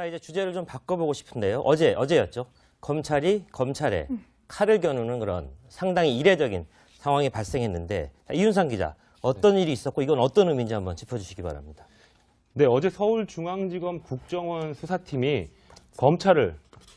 자, 이제 주제를 좀 바꿔보고 싶은데요. 어제였죠. 검찰이 검찰에 칼을 겨누는 그런 상당히 이례적인 상황이 발생했는데, 자, 이윤상 기자, 어떤 일이 있었고 이건 어떤 의미인지 한번 짚어주시기 바랍니다. 네, 어제 서울중앙지검 국정원 수사팀이 검찰을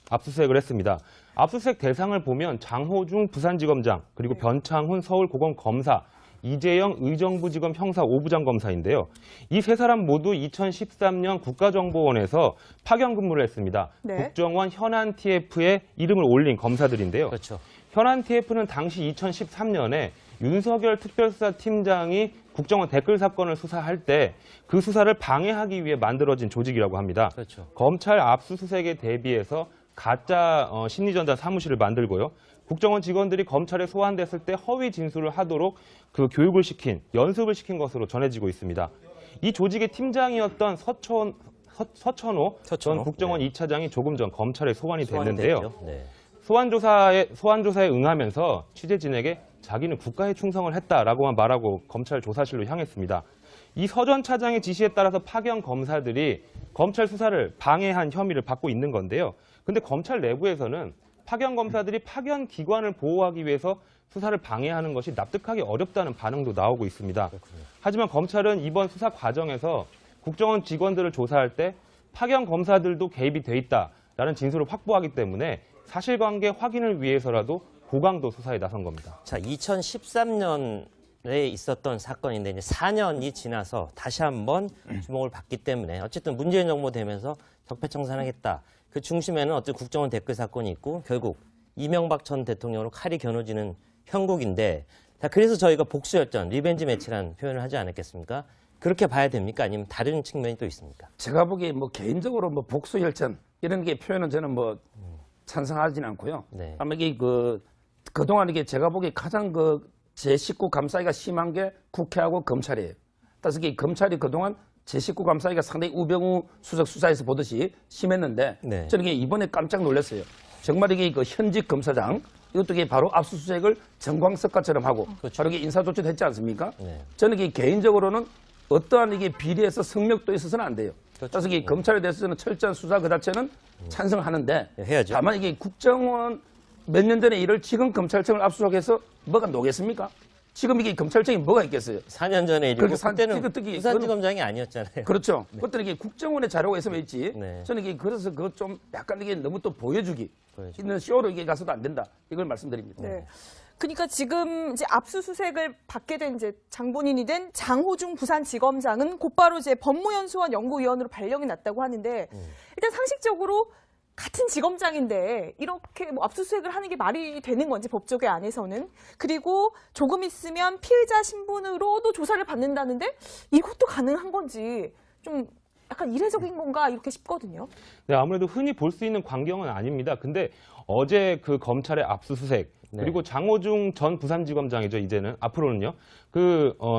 압수수색을 했습니다. 압수수색 대상을 보면 장호중 부산지검장, 그리고 변창훈 서울고검검사, 이재영 의정부지검 형사 5부장 검사인데요. 이 세 사람 모두 2013년 국가정보원에서 파견 근무를 했습니다. 네. 국정원 현안 TF에 이름을 올린 검사들인데요. 그렇죠. 현안 TF는 당시 2013년에 윤석열 특별수사팀장이 국정원 댓글 사건을 수사할 때 그 수사를 방해하기 위해 만들어진 조직이라고 합니다. 그렇죠. 검찰 압수수색에 대비해서 가짜 심리전자 사무실을 만들고요. 국정원 직원들이 검찰에 소환됐을 때 허위 진술을 하도록 그 교육을 시킨, 연습을 시킨 것으로 전해지고 있습니다. 이 조직의 팀장이었던 서천호 전 국정원 네. 2차장이 조금 전 검찰에 소환이 됐는데요. 네. 소환조사에 응하면서 취재진에게 자기는 국가에 충성을 했다라고만 말하고 검찰 조사실로 향했습니다. 이 서 전 차장의 지시에 따라서 파견 검사들이 검찰 수사를 방해한 혐의를 받고 있는 건데요. 근데 검찰 내부에서는 파견 검사들이 파견 기관을 보호하기 위해서 수사를 방해하는 것이 납득하기 어렵다는 반응도 나오고 있습니다. 그렇군요. 하지만 검찰은 이번 수사 과정에서 국정원 직원들을 조사할 때 파견 검사들도 개입이 돼 있다라는 진술을 확보하기 때문에 사실관계 확인을 위해서라도 고강도 수사에 나선 겁니다. 자, 2013년에 있었던 사건인데 이제 4년이 지나서 다시 한번 주목을 받기 때문에 어쨌든 문재인 정부 되면서 적폐청산하겠다. 그 중심에는 어떤 국정원 댓글 사건이 있고 결국 이명박 전 대통령으로 칼이 겨누지는 형국인데, 자, 그래서 저희가 복수열전, 리벤지 매치라는 표현을 하지 않았겠습니까? 그렇게 봐야 됩니까? 아니면 다른 측면이 또 있습니까? 제가 보기에 뭐 개인적으로 뭐 복수열전 이런 게 표현은 저는 뭐 찬성하지는 않고요. 네. 아마 이게 그동안 이게 제가 보기에 가장 제 식구 감싸기가 심한 게 국회하고 검찰이에요. 따라서 이게 검찰이 그동안 제 식구 감싸기가 상당히 우병우 수석 수사에서 보듯이 심했는데 네. 저는 이게 이번에 깜짝 놀랐어요. 정말 이게 현직 검사장 이것도 이게 바로 압수수색을 정광석과처럼 하고 그렇죠. 바로 이게 인사조치도 했지 않습니까? 네. 저는 이게 개인적으로는 어떠한 이게 비리에서 성역도 있어서는 안 돼요. 그렇죠. 그래서 이게 검찰에 대해서는 철저한 수사 그 자체는 찬성하는데 네, 해야죠. 다만 이게 국정원 몇 년 전에 일을 지금 검찰청을 압수수색해서 뭐가 노겠습니까? 지금 이게 검찰청이 뭐가 있겠어요? 4년 전에 일이고 그렇게 그때는 티격태기 부산지검장이 아니었잖아요. 그렇죠. 그때는 이게 국정원의 자료가 있으면 있지. 네. 저는 이게 그래서 그거 좀 약간 이게 너무 또 보여주기 보여주기. 있는 쇼로 이게 가서도 안 된다. 이걸 말씀드립니다. 네. 그러니까 지금 이제 압수수색을 받게 된 이제 장본인이 된 장호중 부산지검장은 곧바로 이제 법무연수원 연구위원으로 발령이 났다고 하는데 일단 상식적으로 같은 지검장인데 이렇게 뭐 압수수색을 하는 게 말이 되는 건지 법조계 안에서는, 그리고 조금 있으면 피의자 신분으로도 조사를 받는다는데 이것도 가능한 건지 좀 약간 이례적인 건가 이렇게 싶거든요. 네, 아무래도 흔히 볼 수 있는 광경은 아닙니다. 근데 어제 그 검찰의 압수수색, 네. 그리고 장호중 전 부산지검장이죠, 이제는. 앞으로는요.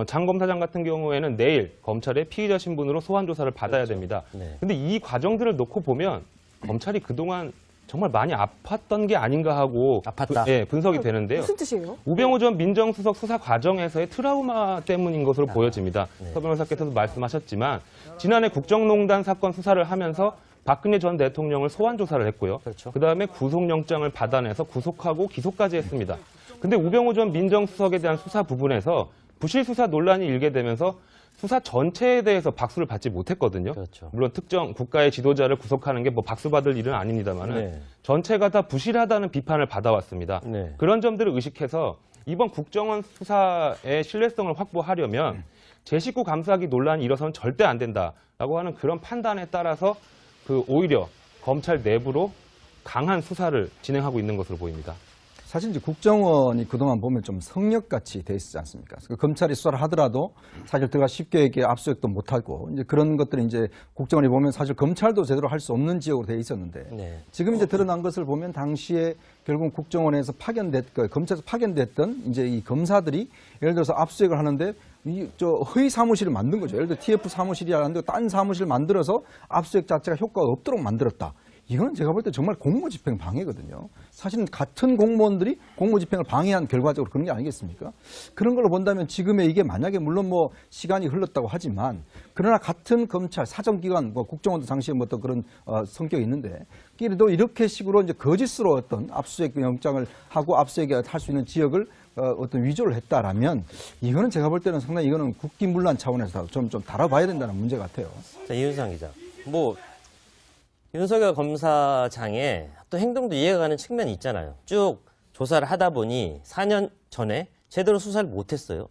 장 검사장 같은 경우에는 내일 검찰의 피의자 신분으로 소환 조사를 받아야 됩니다. 네. 근데 이 과정들을 놓고 보면 검찰이 그동안 정말 많이 아팠던 게 아닌가 하고 아팠다. 분석이 되는데요. 무슨 뜻이에요? 우병우 전 민정수석 수사 과정에서의 트라우마 때문인 것으로 보여집니다. 네. 서 변호사께서도 말씀하셨지만 지난해 국정농단 사건 수사를 하면서 박근혜 전 대통령을 소환 조사를 했고요. 그렇죠. 그다음에 구속영장을 받아내서 구속하고 기소까지 했습니다. 근데 우병우 전 민정수석에 대한 수사 부분에서 부실 수사 논란이 일게 되면서 수사 전체에 대해서 박수를 받지 못했거든요. 그렇죠. 물론 특정 국가의 지도자를 구속하는 게 뭐 박수 받을 일은 아닙니다만은 네. 전체가 다 부실하다는 비판을 받아왔습니다. 네. 그런 점들을 의식해서 이번 국정원 수사의 신뢰성을 확보하려면 제 식구 감싸기 논란이 일어서는 절대 안 된다라고 하는 그런 판단에 따라서 오히려 검찰 내부로 강한 수사를 진행하고 있는 것으로 보입니다. 사실 이제 국정원이 그동안 보면 좀 성역같이 돼 있지 않습니까? 검찰이 수사를 하더라도 사실 들어가 쉽게 이렇게 압수수색도 못하고 이제 그런 것들이 이제 국정원이 보면 사실 검찰도 제대로 할 수 없는 지역으로 돼 있었는데 네. 지금 이제 드러난 것을 보면 당시에 결국 국정원에서 검찰에서 파견됐던 이제 이 검사들이 예를 들어서 압수수색을 하는데 허위 사무실을 만든 거죠. 예를 들어 TF 사무실이라는데 딴 사무실을 만들어서 압수수색 자체가 효과가 없도록 만들었다. 이거는 제가 볼 때 정말 공무집행 방해거든요. 사실은 같은 공무원들이 공무집행을 방해한 결과적으로 그런 게 아니겠습니까? 그런 걸로 본다면 지금의 이게 만약에 물론 뭐 시간이 흘렀다고 하지만 그러나 같은 검찰 사정기관 뭐 국정원도 당시에 뭐 어떤 그런 성격이 있는데 끼리도 이렇게 식으로 이제 거짓으로 어떤 압수수색 영장을 하고 압수수색을 할 수 있는 지역을 어떤 위조를 했다라면 이거는 제가 볼 때는 상당히 이거는 국기문란 차원에서 좀 다뤄봐야 된다는 문제 같아요. 자, 이윤상 기자. 뭐 윤석열 검사장의 또 행동도 이해가 가는 측면이 있잖아요. 쭉 조사를 하다 보니 4년 전에 제대로 수사를 못했어요.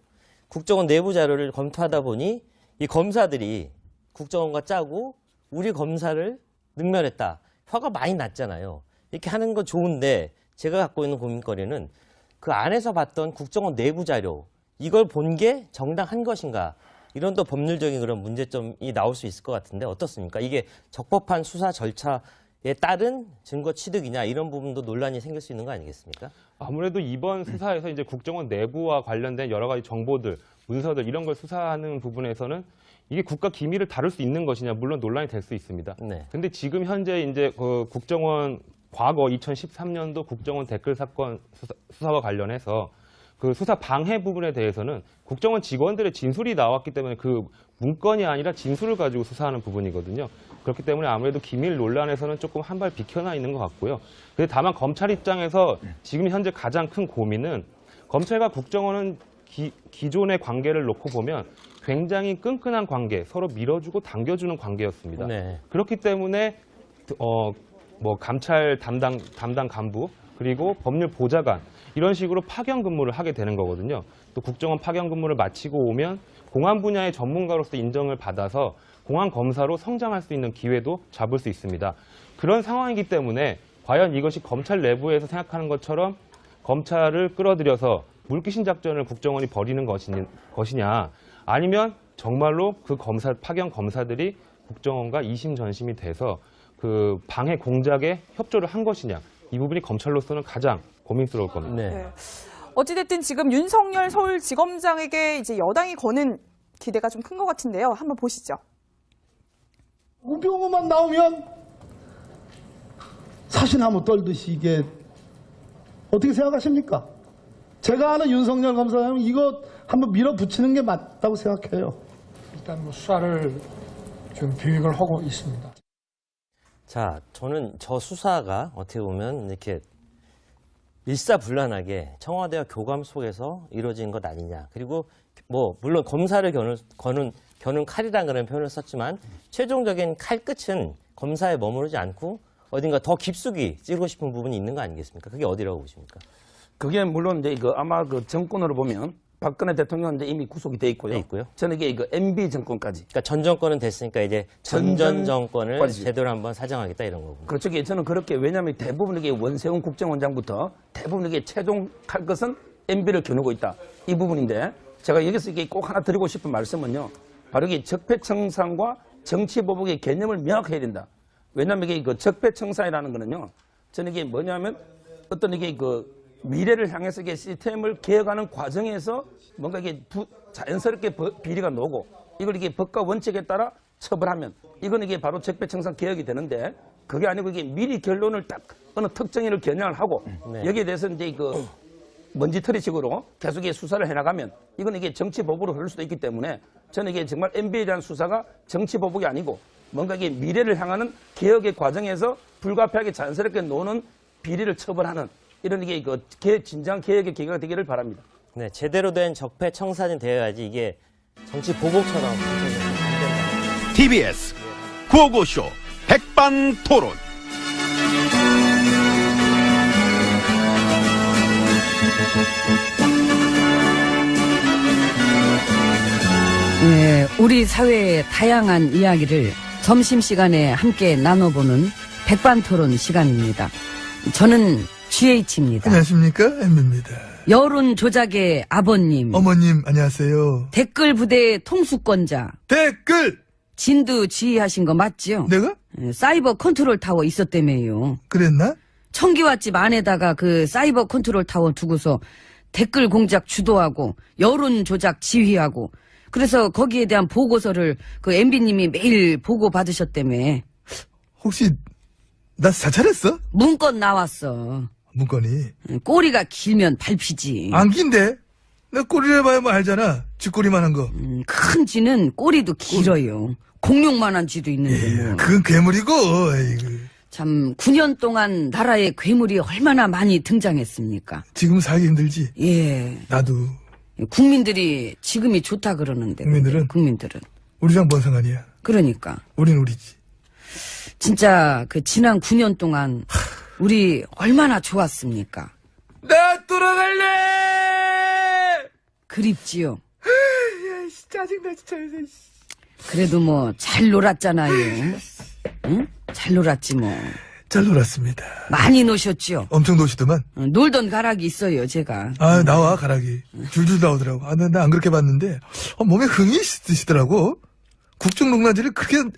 국정원 내부 자료를 검토하다 보니 이 검사들이 국정원과 짜고 우리 검사를 능멸했다. 화가 많이 났잖아요. 이렇게 하는 건 좋은데 제가 갖고 있는 고민거리는 그 안에서 봤던 국정원 내부 자료 이걸 본 게 정당한 것인가? 이런 또 법률적인 그런 문제점이 나올 수 있을 것 같은데 어떻습니까? 이게 적법한 수사 절차에 따른 증거 취득이냐 이런 부분도 논란이 생길 수 있는 거 아니겠습니까? 아무래도 이번 수사에서 이제 국정원 내부와 관련된 여러 가지 정보들, 문서들 이런 걸 수사하는 부분에서는 이게 국가 기밀을 다룰 수 있는 것이냐 물론 논란이 될 수 있습니다. 네. 근데 지금 현재 이제 그 국정원 과거 2013년도 국정원 댓글 사건 수사와 관련해서 그 수사 방해 부분에 대해서는 국정원 직원들의 진술이 나왔기 때문에 그 문건이 아니라 진술을 가지고 수사하는 부분이거든요. 그렇기 때문에 아무래도 기밀 논란에서는 조금 한 발 비켜나 있는 것 같고요. 근데 다만 검찰 입장에서 지금 현재 가장 큰 고민은 검찰과 국정원은 기존의 관계를 놓고 보면 굉장히 끈끈한 관계, 서로 밀어주고 당겨주는 관계였습니다. 네. 그렇기 때문에 뭐 감찰 담당 간부 그리고 법률 보좌관 이런 식으로 파견 근무를 하게 되는 거거든요. 또 국정원 파견 근무를 마치고 오면 공안 분야의 전문가로서 인정을 받아서 공안 검사로 성장할 수 있는 기회도 잡을 수 있습니다. 그런 상황이기 때문에 과연 이것이 검찰 내부에서 생각하는 것처럼 검찰을 끌어들여서 물귀신 작전을 국정원이 벌이는 것이냐 아니면 정말로 그 파견 검사들이 국정원과 이심전심이 돼서 그 방해 공작에 협조를 한 것이냐 이 부분이 검찰로서는 가장 고민스러울 겁니다. 네. 네. 어찌됐든 지금 윤석열 서울지검장에게 이제 여당이 거는 기대가 좀 큰 것 같은데요. 한번 보시죠. 우병우만 나오면 사시나무 떨듯이 이게 어떻게 생각하십니까? 제가 아는 윤석열 검사장은 이거 한번 밀어붙이는 게 맞다고 생각해요. 일단 뭐 수사를 좀 계획을 하고 있습니다. 자, 저는 저 수사가 어떻게 보면 이렇게 일사불란하게 청와대와 교감 속에서 이루어진 것 아니냐. 그리고 뭐 물론 검사를 겨눈 칼이라는 그런 표현을 썼지만 최종적인 칼끝은 검사에 머무르지 않고 어딘가 더 깊숙이 찌르고 싶은 부분이 있는 거 아니겠습니까? 그게 어디라고 보십니까? 그게 물론 이제 아마 그 정권으로 보면 박근혜 대통령은 이제 이미 구속이 돼 있고요. 돼 있고요. 저는 이게 MB 정권까지. 그러니까 전 정권은 됐으니까 이제 전 정권을 빠지죠. 제대로 한번 사정하겠다 이런 거고. 그렇죠. 저는 그렇게 왜냐하면 대부분 이게 원세훈 국정원장부터 대부분 이게 최종 할 것은 MB를 겨누고 있다. 이 부분인데 제가 여기서 이게 꼭 하나 드리고 싶은 말씀은요. 바로 이게 적폐청산과 정치보복의 개념을 명확해야 된다. 왜냐하면 이게 그 적폐청산이라는 거는요. 저는 이게 뭐냐면 어떤 이게 그 미래를 향해서 이게 시스템을 개혁하는 과정에서 뭔가 이게 자연스럽게 비리가 나오고 이걸 이게 법과 원칙에 따라 처벌하면 이건 이게 바로 적폐청산 개혁이 되는데 그게 아니고 이게 미리 결론을 딱 어느 특정인을 겨냥을 하고 네. 여기에 대해서 이제 그 먼지털이식으로 계속 이게 수사를 해나가면 이건 이게 정치보복으로 흐를 수도 있기 때문에 저는 이게 정말 MB에 대한 수사가 정치보복이 아니고 뭔가 이게 미래를 향하는 개혁의 과정에서 불가피하게 자연스럽게 노는 비리를 처벌하는 이런 이게 그 진정 개혁의 계기가 되기를 바랍니다. 네, 제대로 된 적폐 청산이 되어야지 이게 정치 보복처럼 안 된다. TBS 구호고쇼 백반토론. 네, 우리 사회의 다양한 이야기를 점심시간에 함께 나눠보는 백반토론 시간입니다. 저는 GH입니다. 안녕하십니까, 엠비입니다. 여론 조작의 아버님, 어머님 안녕하세요. 댓글 부대 통수권자, 댓글 진두 지휘하신 거 맞죠? 내가 사이버 컨트롤 타워 있었다며요. 그랬나? 청기와집 안에다가 그 사이버 컨트롤 타워 두고서 댓글 공작 주도하고 여론 조작 지휘하고 그래서 거기에 대한 보고서를 그 MB님이 매일 보고 받으셨다며. 혹시 나 사찰했어? 문건 나왔어. 문건이. 꼬리가 길면 밟히지. 안 긴데? 내 꼬리를 봐야 뭐 알잖아. 쥐꼬리만한 거. 큰 쥐는 꼬리도 길어요. 공룡만한 쥐도 있는데 뭐. 그건 괴물이고, 에이구. 참 9년 동안 나라에 괴물이 얼마나 많이 등장했습니까? 지금 살기 힘들지? 예. 나도. 국민들이 지금이 좋다 그러는데. 국민들은? 국민들은. 우리랑 뭔 상관이야? 그러니까. 우린 우리지. 진짜 그 지난 9년 동안 우리 얼마나 좋았습니까? 나 돌아갈래! 그립지요. 야, 짜증나, 진짜. 그래도 뭐 잘 놀았잖아요. 응? 잘 놀았지 뭐. 잘 놀았습니다. 많이 노셨죠? 엄청 노시더만. 놀던 가락이 있어요, 제가. 아, 나와, 가락이. 줄줄 나오더라고. 아, 나 안 그렇게 봤는데, 몸에 흥이 드시더라고. 국정농단지를 그렇게,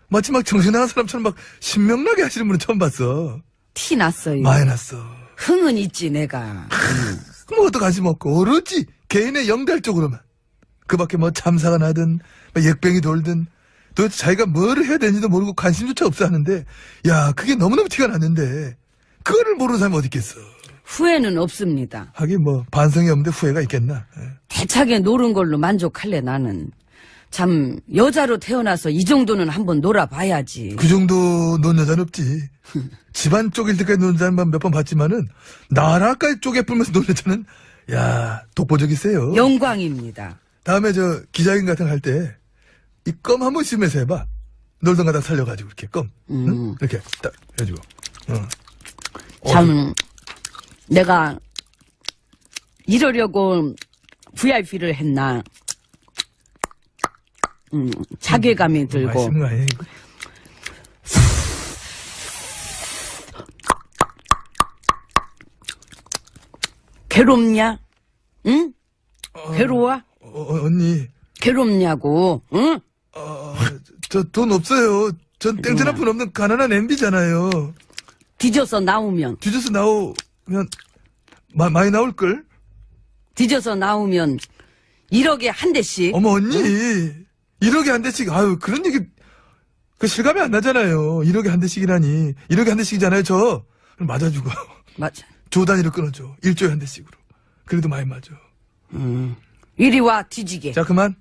마치 막 정신 나간 사람처럼 막 신명나게 하시는 분은 처음 봤어. 티 났어요. 많이 났어. 흥은 있지, 내가. 뭐 어떡하지 먹고, 오로지 개인의 영달 쪽으로만. 그 밖에 뭐 참사가 나든, 뭐 액병이 돌든, 도대체 자기가 뭐를 해야 되는지도 모르고 관심조차 없어 하는데, 야, 그게 너무너무 티가 났는데, 그거를 모르는 사람이 어디 있겠어. 후회는 없습니다. 하긴 뭐, 반성이 없는데 후회가 있겠나. 대차게 노른 걸로 만족할래, 나는. 참, 여자로 태어나서 이 정도는 한번 놀아봐야지. 그 정도 논 여자는 없지. 집안 쪽일 때까지 논 여자는 몇 번 봤지만은, 나라까지 쪼개 풀면서 논 여자는, 야, 독보적이세요. 영광입니다. 다음에 저 기자회견 같은 거 할 때 이 껌 한 번 씹으면서 해봐. 놀던 가다 살려가지고 이렇게 껌. 응? 이렇게 딱 해가지고. 참, 내가 이러려고 VIP를 했나. 자괴감이 들고. 맛있는 거 아니야 이거? 괴롭냐? 응? 괴로워? 언니. 괴롭냐고, 응? 저 돈 없어요. 전 땡전 한 푼 없는 가난한 MB잖아요. 뒤져서 나오면. 뒤져서 나오면 많이 나올걸? 뒤져서 나오면 1억에 한 대씩. 어머 언니. 1억에 한 대씩. 아유 그런 얘기 그 실감이 안 나잖아요. 1억에 한 대씩이라니. 1억에 한 대씩이잖아요 저. 그럼 맞아주고. 맞아. 조 단위로 끊어줘. 1조에 한 대씩으로. 그래도 많이 맞아. 이리 와 뒤지게. 자 그만.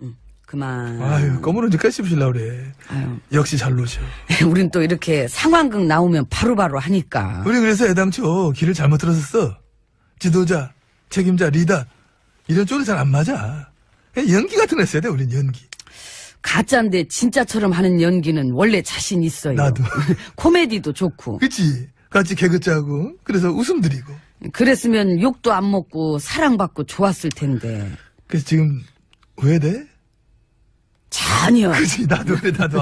그만. 아유 껌을 언제까지 씹으시려고 그래. 아유. 역시 잘 노셔. 우린 또 이렇게 상황극 나오면 바로바로 하니까. 우리 그래서 애당초 길을 잘못 들었었어. 지도자, 책임자, 리더 이런 쪽은 잘 안 맞아. 그냥 연기 같은 거 했어야 돼 우린 연기. 가짜인데 진짜처럼 하는 연기는 원래 자신 있어요. 나도. 코미디도 좋고. 그치. 같이 개그 짜고 그래서 웃음 드리고. 그랬으면 욕도 안 먹고 사랑받고 좋았을 텐데. 그래서 지금 후회돼? 전혀. 그치 나도 그래 나도.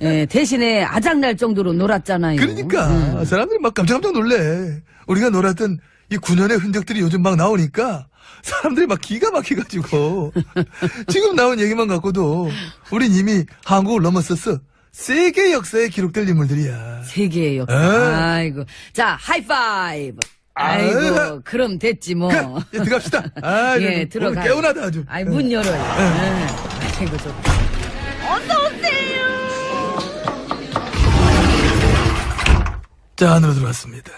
예, 대신에 아작날 정도로 놀았잖아요. 그러니까 사람들이 막 깜짝깜짝 놀래. 우리가 놀았던 이 9년의 흔적들이 요즘 막 나오니까 사람들이 막 기가 막혀가지고 지금 나온 얘기만 갖고도 우린 이미 한국을 넘었었어. 세계 역사에 기록될 인물들이야. 세계의 역사. 아이고. 자, 하이파이브. 아이고, 그럼 됐지 뭐. 예, 들어갑시다. 아, 예, 들어가. 개운하다 아주. 아이, 문 열어요. 예. 아이고, 좋다. 자, 안으로 들어왔습니다.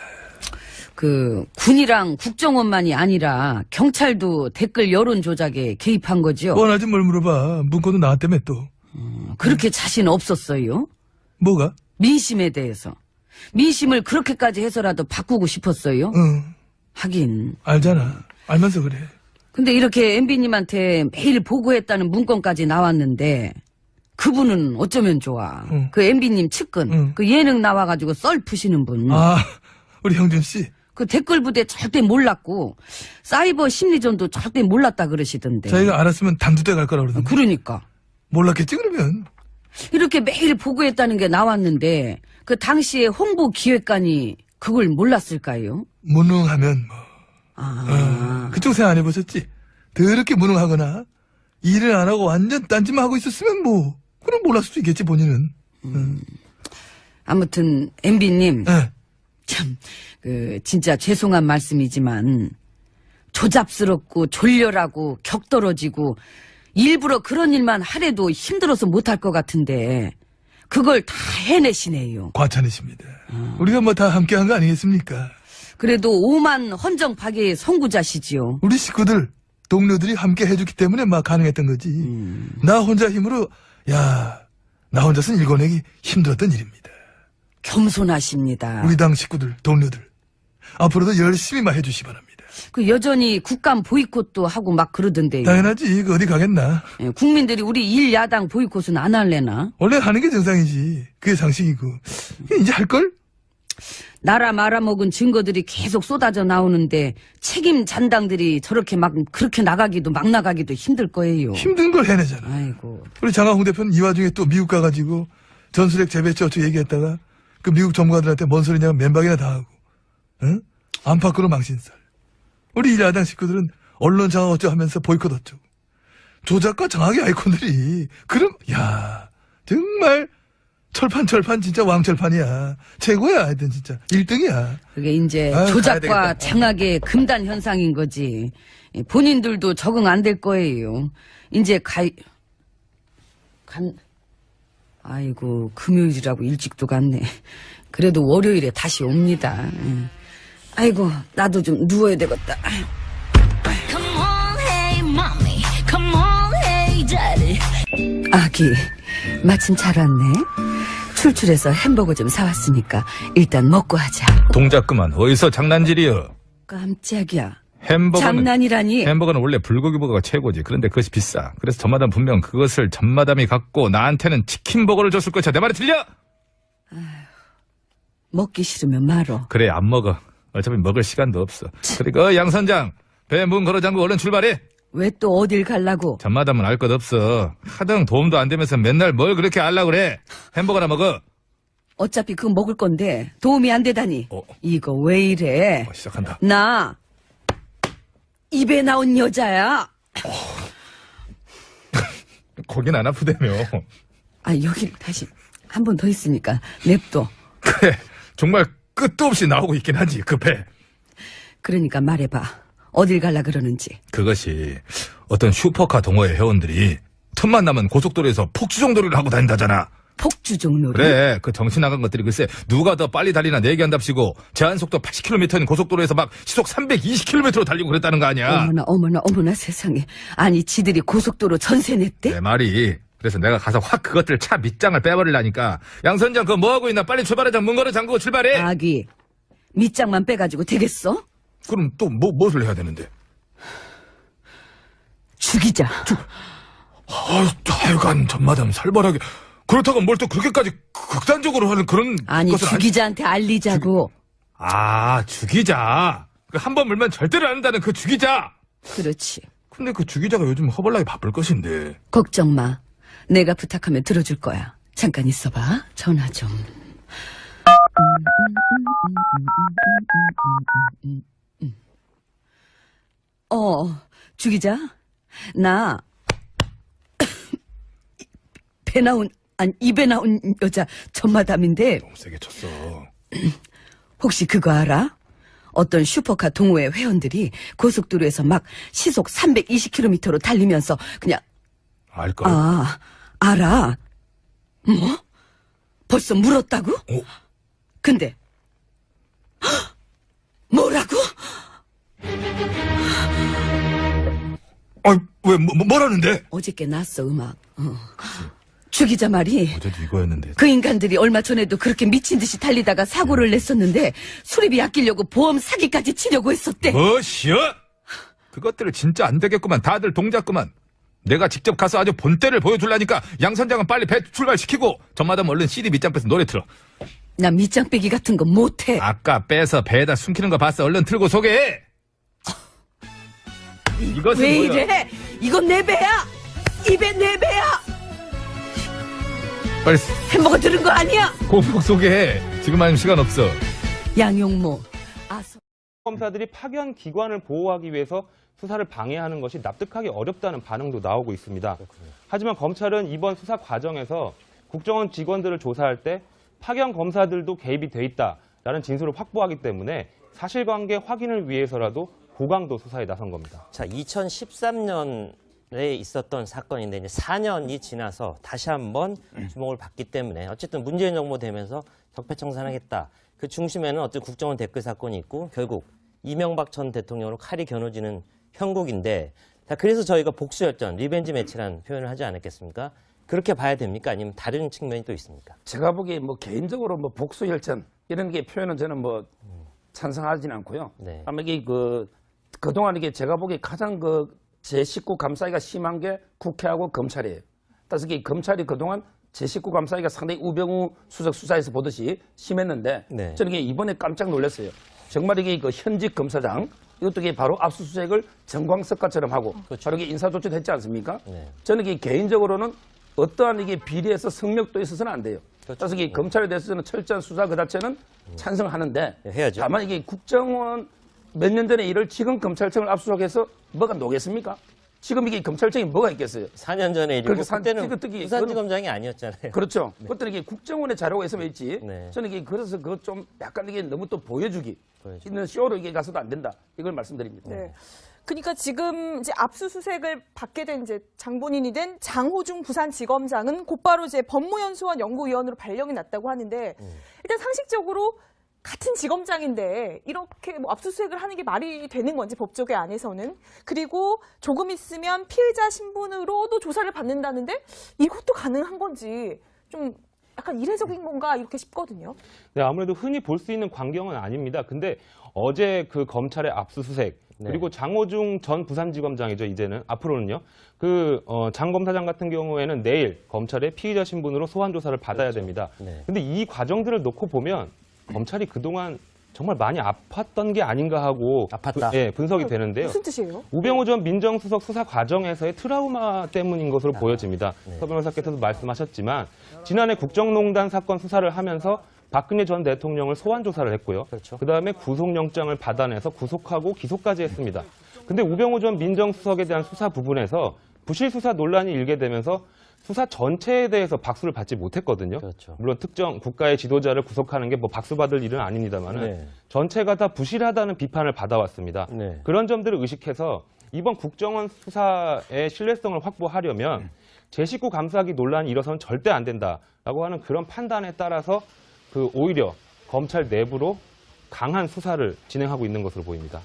군이랑 국정원만이 아니라 경찰도 댓글 여론 조작에 개입한 거죠. 뻔하지 뭘 물어봐. 문건도 나왔다며 또. 그렇게 자신 없었어요? 뭐가? 민심에 대해서. 민심을 그렇게까지 해서라도 바꾸고 싶었어요? 응. 하긴. 알잖아. 알면서 그래. 근데 이렇게 MB님한테 매일 보고했다는 문건까지 나왔는데 그분은 어쩌면 좋아. 응. 그 MB님 측근. 응. 그 예능 나와가지고 썰 푸시는 분. 아, 우리 형준 씨. 그 댓글 부대 절대 몰랐고 사이버 심리전도 절대 몰랐다 그러시던데. 자기가 알았으면 단두대 갈 거라 그러던데. 그러니까. 몰랐겠지 그러면. 이렇게 매일 보고했다는 게 나왔는데 그 당시에 홍보 기획관이 그걸 몰랐을까요? 무능하면 뭐. 그쪽 생각 안 해보셨지? 더럽게 무능하거나 일을 안 하고 완전 딴짓만 하고 있었으면 뭐 그럼 몰랐을 수도 있겠지 본인은. 아무튼 MB님 네. 참 진짜 죄송한 말씀이지만 조잡스럽고 졸렬하고 격떨어지고 일부러 그런 일만 하래도 힘들어서 못할 것 같은데 그걸 다 해내시네요. 과찬이십니다. 우리가 뭐 다 함께한 거 아니겠습니까? 그래도 오만 헌정 파괴의 선구자시지요. 우리 식구들, 동료들이 함께 해줬기 때문에 막 가능했던 거지. 나 혼자 힘으로, 나 혼자서는 일궈내기 힘들었던 일입니다. 겸손하십니다. 우리 당 식구들, 동료들, 앞으로도 열심히 막 해주시 바랍니다. 그 여전히 국감 보이콧도 하고 막 그러던데요. 당연하지. 그 어디 가겠나. 예, 국민들이 우리 일야당 보이콧은 안 할래나? 원래 하는 게 정상이지. 그게 상식이고. 이제 할걸? 나라 말아먹은 증거들이 계속 쏟아져 나오는데 책임 잔당들이 저렇게 막 그렇게 나가기도 막 나가기도 힘들 거예요. 힘든 걸 해내잖아. 아이고. 우리 장하홍 대표는 이 와중에 또 미국 가가지고 전술핵 재배치 어쩌고 얘기했다가 그 미국 전문가들한테 뭔 소리냐고 맨박이나 당하고, 응? 안팎으로 망신살. 우리 일야당 식구들은 언론 장악 어쩌고 하면서 보이콧 어쩌고. 조작과 장악의 아이콘들이, 그럼, 정말 철판 진짜 왕철판이야. 최고야, 하여튼 진짜. 1등이야. 그게 이제 아유, 가야 조작과 되겠다. 장악의 금단 현상인 거지. 본인들도 적응 안 될 거예요. 이제 아이고, 금요일이라고 일찍도 갔네. 그래도 월요일에 다시 옵니다. 아이고, 나도 좀 누워야 되겠다. 아기, 마침 잘 왔네. 출출해서 햄버거 좀 사왔으니까 일단 먹고 하자. 동작 그만. 어디서 장난질이여. 깜짝이야. 햄버거는 장난이라니. 햄버거는 원래 불고기버거가 최고지. 그런데 그것이 비싸. 그래서 전마담 분명 그것을 전마담이 갖고 나한테는 치킨버거를 줬을 것이야. 내 말이 틀려? 먹기 싫으면 말어. 그래 안 먹어. 어차피 먹을 시간도 없어. 그리고 양 선장 배 문 걸어 잠그고 얼른 출발해. 왜 또 어딜 갈라고? 전마담은 알 것 없어. 하등 도움도 안 되면서 맨날 뭘 그렇게 알라고 그래. 햄버거나 먹어. 어차피 그거 먹을 건데 도움이 안 되다니. 이거 왜 이래? 시작한다. 나 입에 나온 여자야. 거긴 안 아프다며. 아, 여기 다시 한 번 더 있으니까 냅둬. 그래 정말 끝도 없이 나오고 있긴 하지 그 배. 그러니까 말해봐. 어딜 갈라 그러는지. 그것이 어떤 슈퍼카 동호회 회원들이 틈만 나면 고속도로에서 폭주정놀이를 하고 다닌다잖아. 폭주정놀이? 그래 그 정신 나간 것들이 글쎄 누가 더 빨리 달리나 내기한답시고 제한속도 80km인 고속도로에서 막 시속 320km로 달리고 그랬다는 거 아니야. 어머나 세상에. 아니 지들이 고속도로 전세 냈대? 내 말이. 그래서 내가 가서 확 그것들 차 밑장을 빼버리려니까 양 선장 그거 뭐하고 있나 빨리 출발하자. 문 걸어 잠그고 출발해. 아기 밑장만 빼가지고 되겠어? 그럼 또 무엇을 해야 되는데? 죽이자. 하여간 전마담 살벌하게. 그렇다고 뭘 또 그렇게까지 극단적으로 하는 그런 아니 것은 죽이자한테 알리자고. 죽이자. 한 번 물면 절대로 안 한다는 그 죽이자. 그렇지. 근데 그 죽이자가 요즘 허벌나게 바쁠 것인데. 걱정 마. 내가 부탁하면 들어줄 거야. 잠깐 있어봐. 전화 좀. 죽이자. 나 입에 나온 여자 전마담인데. 너무 세게 쳤어. 혹시 그거 알아? 어떤 슈퍼카 동호회 회원들이 고속도로에서 막 시속 320km로 달리면서 그냥. 알걸? 알아. 뭐? 벌써 물었다고? 근데 뭐라고? 왜 뭐라는데? 어저께 났어 음악. 죽이자 말이. 어제도 이거였는데. 그 인간들이 얼마 전에도 그렇게 미친 듯이 달리다가 사고를 냈었는데 수리비 아끼려고 보험 사기까지 치려고 했었대. 뭐시여? 그것들을 진짜 안 되겠구만. 다들 동작구만. 내가 직접 가서 아주 본때를 보여줄라니까 양 선장은 빨리 배 출발시키고 전마담 얼른 CD 밑장 빼서 노래 틀어. 나 밑장 빼기 같은 거 못해. 아까 빼서 배에다 숨기는 거 봤어. 얼른 틀고 소개해. 이것은 왜 뭐야? 이래? 이건 내 배야. 입에 내 배야. 빨리 햄버거 들은 거 아니야? 공폭 소개해. 지금 아니면 시간 없어. 양용모. 검사들이 파견 기관을 보호하기 위해서 수사를 방해하는 것이 납득하기 어렵다는 반응도 나오고 있습니다. 하지만 검찰은 이번 수사 과정에서 국정원 직원들을 조사할 때 파견 검사들도 개입이 돼 있다라는 진술을 확보하기 때문에 사실관계 확인을 위해서라도 고강도 수사에 나선 겁니다. 자, 2013년 3년에 있었던 사건인데 이제 4년이 지나서 다시 한번 주목을 받기 때문에 어쨌든 문재인 정부 되면서 적폐청산하겠다. 그 중심에는 어떤 국정원 댓글 사건이 있고 결국 이명박 전 대통령으로 칼이 겨누지는 형국인데 자, 그래서 저희가 복수열전, 리벤지 매치라는 표현을 하지 않았겠습니까? 그렇게 봐야 됩니까? 아니면 다른 측면이 또 있습니까? 제가 보기에 뭐 개인적으로 뭐 복수혈전 이런 게 표현은 저는 뭐 찬성하지는 않고요. 네. 아마 이게 그동안 이게 제가 보기에 가장 제 식구 감싸기가 심한 게 국회하고 검찰이에요. 따라서 이게 검찰이 그동안 제 식구 감싸기가 상당히 우병우 수석 수사에서 보듯이 심했는데 네. 저는 이게 이번에 깜짝 놀랐어요. 정말 이게 현직 검사장 이것도 이게 바로 압수수색을 정광석과처럼 하고 바로 이게 인사조치도 했지 않습니까? 네. 저는 이게 개인적으로는 어떠한 이게 비리에서 성역도 있어서는 안 돼요. 그렇죠. 그래서 이게 검찰에 대해서는 철저한 수사 그 자체는 찬성하는데 해야죠. 다만 이게 국정원 몇 년 전에 일을 지금 검찰청을 압수수색해서 뭐가 노겠습니까? 지금 이게 검찰청이 뭐가 있겠어요? 4년 전에 일이고 그때는 특히 부산지검장이 아니었잖아요. 그렇죠. 그것들은 이게 국정원의 자료가 있으면 있지. 네. 저는 이게 그래서 그거 좀 약간 이게 너무 또 보여주기 보여주기. 있는 쇼로 이게 가서도 안 된다. 이걸 말씀드립니다. 네. 그러니까 지금 이제 압수수색을 받게 된 이제 장본인이 된 장호중 부산지검장은 곧바로 이제 법무연수원 연구위원으로 발령이 났다고 하는데 일단 상식적으로 같은 지검장인데 이렇게 뭐 압수수색을 하는 게 말이 되는 건지 법조계 안에서는 그리고 조금 있으면 피의자 신분으로도 조사를 받는다는데 이것도 가능한 건지 좀 약간 이례적인 건가 이렇게 싶거든요. 네, 아무래도 흔히 볼 수 있는 광경은 아닙니다. 근데 어제 그 검찰의 압수수색 그리고 장호중 전 부산지검장이죠. 이제는 앞으로는요. 장 검사장 같은 경우에는 내일 검찰의 피의자 신분으로 소환 조사를 받아야 됩니다. 네. 근데 이 과정들을 놓고 보면 검찰이 그동안 정말 많이 아팠던 게 아닌가 하고 아팠다. 분석이 되는데요. 무슨 뜻이에요? 우병우 전 민정수석 수사 과정에서의 트라우마 때문인 것으로 보여집니다. 서 변호사께서도 말씀하셨지만 지난해 국정농단 사건 수사를 하면서 박근혜 전 대통령을 소환 조사를 했고요. 그렇죠. 그다음에 구속영장을 받아내서 구속하고 기소까지 했습니다. 근데 우병우 전 민정수석에 대한 수사 부분에서 부실 수사 논란이 일게 되면서 수사 전체에 대해서 박수를 받지 못했거든요. 그렇죠. 물론 특정 국가의 지도자를 구속하는 게 뭐 박수 받을 일은 아닙니다만은 네. 전체가 다 부실하다는 비판을 받아왔습니다. 네. 그런 점들을 의식해서 이번 국정원 수사의 신뢰성을 확보하려면 제 식구 감싸기 논란이 일어서는 절대 안 된다라고 하는 그런 판단에 따라서 오히려 검찰 내부로 강한 수사를 진행하고 있는 것으로 보입니다.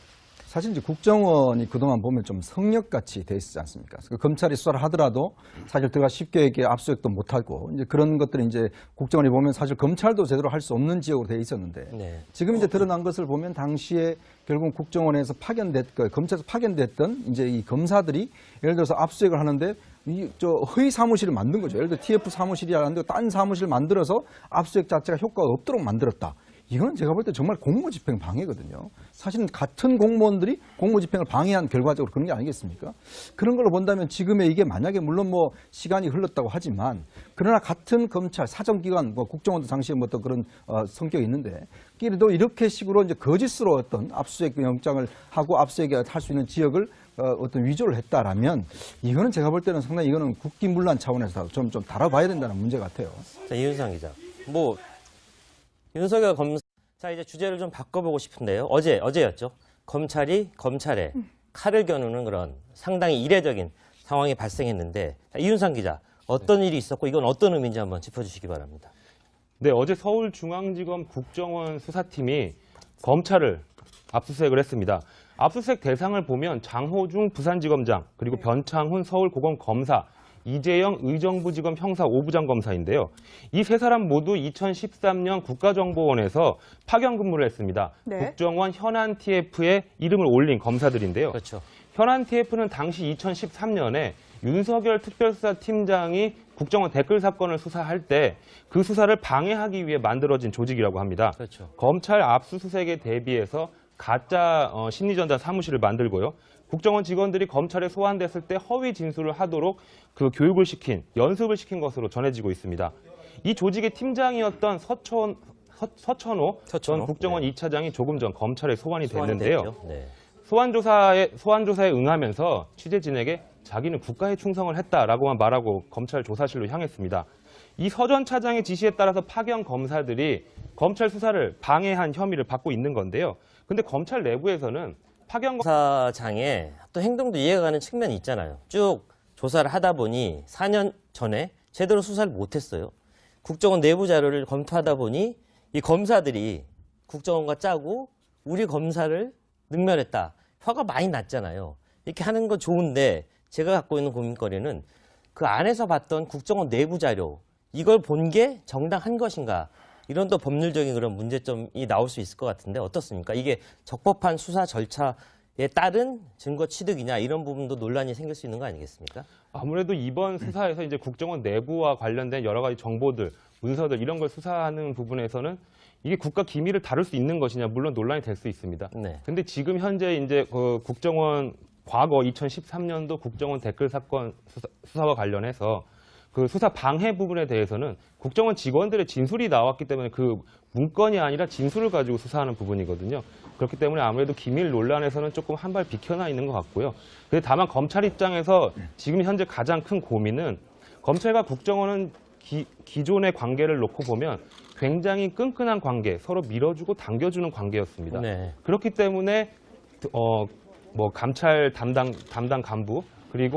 사실 이제 국정원이 그동안 보면 좀 성역같이 돼 있지 않습니까? 검찰이 수사를 하더라도 사실 들어가 쉽게 이렇게 압수수색도 못하고 이제 그런 것들이 이제 국정원이 보면 사실 검찰도 제대로 할 수 없는 지역으로 돼 있었는데 네. 지금 이제 드러난 것을 보면 당시에 결국 국정원에서 검찰에서 파견됐던 이제 이 검사들이 예를 들어서 압수수색을 하는데 허위 사무실을 만든 거죠. 예를 들어 TF 사무실이라는데 딴 사무실을 만들어서 압수수색 자체가 효과가 없도록 만들었다. 이건 제가 볼 때 정말 공무집행 방해거든요. 사실은 같은 공무원들이 공무집행을 방해한 결과적으로 그런 게 아니겠습니까? 그런 걸로 본다면 지금의 이게 만약에 물론 뭐 시간이 흘렀다고 하지만 그러나 같은 검찰, 사정기관, 뭐 국정원도 당시에 뭐 또 그런 성격이 있는데 끼리도 이렇게 식으로 이제 거짓으로 어떤 압수수색 영장을 하고 압수수색을 할 수 있는 지역을 어떤 위조를 했다라면 이거는 제가 볼 때는 상당히 이거는 국기문란 차원에서 좀 다뤄봐야 된다는 문제 같아요. 자, 이윤상 기자. 윤석열 검사. 자, 이제 주제를 좀 바꿔보고 싶은데요. 어제였죠. 검찰이 검찰에 칼을 겨누는 그런 상당히 이례적인 상황이 발생했는데 자, 이윤상 기자. 어떤 일이 있었고 이건 어떤 의미인지 한번 짚어주시기 바랍니다. 네, 어제 서울중앙지검 국정원 수사팀이 검찰을 압수수색을 했습니다. 압수수색 대상을 보면 장호중 부산지검장, 그리고 변창훈 서울고검 검사, 이재영 의정부지검 형사 5부장 검사인데요. 이 세 사람 모두 2013년 국가정보원에서 파견 근무를 했습니다. 네. 국정원 현안 TF에 이름을 올린 검사들인데요. 그렇죠. 현안 TF는 당시 2013년에 윤석열 특별수사팀장이 국정원 댓글 사건을 수사할 때 그 수사를 방해하기 위해 만들어진 조직이라고 합니다. 그렇죠. 검찰 압수수색에 대비해서 가짜 심리전단 사무실을 만들고요. 국정원 직원들이 검찰에 소환됐을 때 허위 진술을 하도록 교육을 시킨, 연습을 시킨 것으로 전해지고 있습니다. 이 조직의 팀장이었던 서천호 전 국정원 2차장이 조금 전 검찰에 소환이 됐는데요. 네. 소환 조사에 응하면서 취재진에게 자기는 국가에 충성을 했다라고만 말하고 검찰 조사실로 향했습니다. 이 서 전 차장의 지시에 따라서 파견 검사들이 검찰 수사를 방해한 혐의를 받고 있는 건데요. 근데 검찰 내부에서는 파견 검사장의 또 행동도 이해가 가는 측면이 있잖아요. 쭉 조사를 하다 보니 4년 전에 제대로 수사를 못했어요. 국정원 내부 자료를 검토하다 보니 이 검사들이 국정원과 짜고 우리 검사를 능멸했다. 화가 많이 났잖아요. 이렇게 하는 건 좋은데 제가 갖고 있는 고민거리는 그 안에서 봤던 국정원 내부 자료 이걸 본 게 정당한 것인가 이런 또 법률적인 그런 문제점이 나올 수 있을 것 같은데 어떻습니까? 이게 적법한 수사 절차에 따른 증거 취득이냐 이런 부분도 논란이 생길 수 있는 거 아니겠습니까? 아무래도 이번 수사에서 이제 국정원 내부와 관련된 여러 가지 정보들, 문서들 이런 걸 수사하는 부분에서는 이게 국가 기밀을 다룰 수 있는 것이냐 물론 논란이 될 수 있습니다. 네. 근데 지금 현재 이제 그 국정원 과거 2013년도 국정원 댓글 사건 수사와 관련해서 그 수사 방해 부분에 대해서는 국정원 직원들의 진술이 나왔기 때문에 그 문건이 아니라 진술을 가지고 수사하는 부분이거든요. 그렇기 때문에 아무래도 기밀 논란에서는 조금 한 발 비켜나 있는 것 같고요. 근데 다만 검찰 입장에서 지금 현재 가장 큰 고민은 검찰과 국정원은 기존의 관계를 놓고 보면 굉장히 끈끈한 관계, 서로 밀어주고 당겨주는 관계였습니다. 네. 그렇기 때문에 뭐 감찰 담당 간부 그리고